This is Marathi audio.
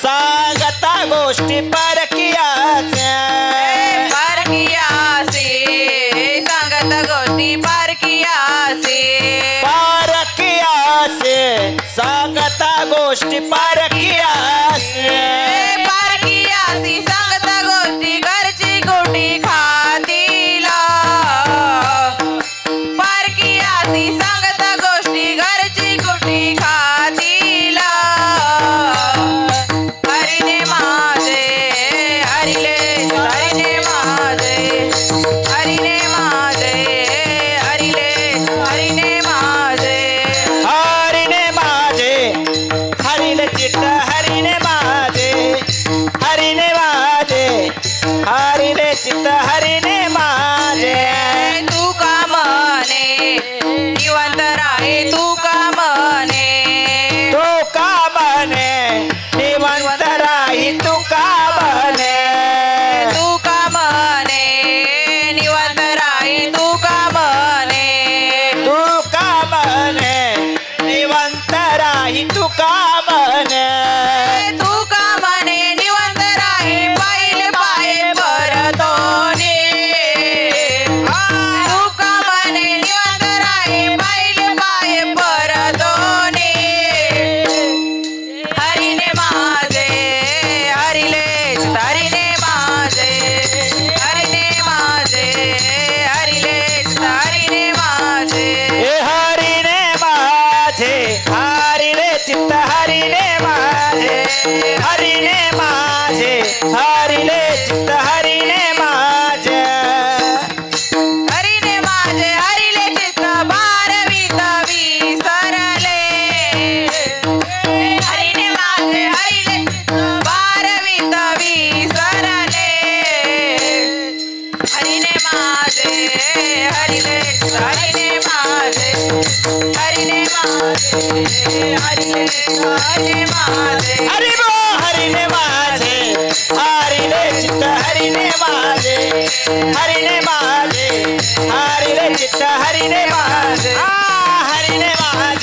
सांगता गोष्टी परकियाचे परकियासे सांगता गोष्टी परकियासे परकियासे सांगता गोष्टी परकियासे परकियासी सांगता गोष्टी घरची गोटी खातीला परकियासी सांगता गोष्टी घरची गोटी खातीला हरिने माझे हरिले हरिने माझे हरिने माझे हरिले हरिने माझे हरिने माझे हरिले चित्त हरिने माझे हरिने माझे हरिले चित्त हरिने माझे तू का म्हणे निवंत राहे तू का म्हणे तू का म्हणे निवंत राही तू का म्हणे तू का म्हणे निवंत राहे तू का म्हणे तू का म्हणे निवंत राही तू का म्हणे तू का म्हणे निवंत राहे पहिले पाये परतोने तू का म्हणे निवंत राहे पहिले पाये परतोने हरिने माझे हरिले हरिने माझे हरिने माझे हरिले हरिने माझे हे हरिने माझे हरिले चित्त हरिने माझे हरिने माझे हरिले चित्त हरिने माझे हरिने माझे हरिले चित्त बारवीत विसरले हरिने माझे हरिले चित्त बारवीत विसरले हरिने माझे हरिले हरिने माझे हरिने माझे हरिले हरिने माझे हरि बो हरिने माझे हरिले चित्त हरिने माझे हरिने माझे हरिले चित्त हरिने माझे हरिने माझे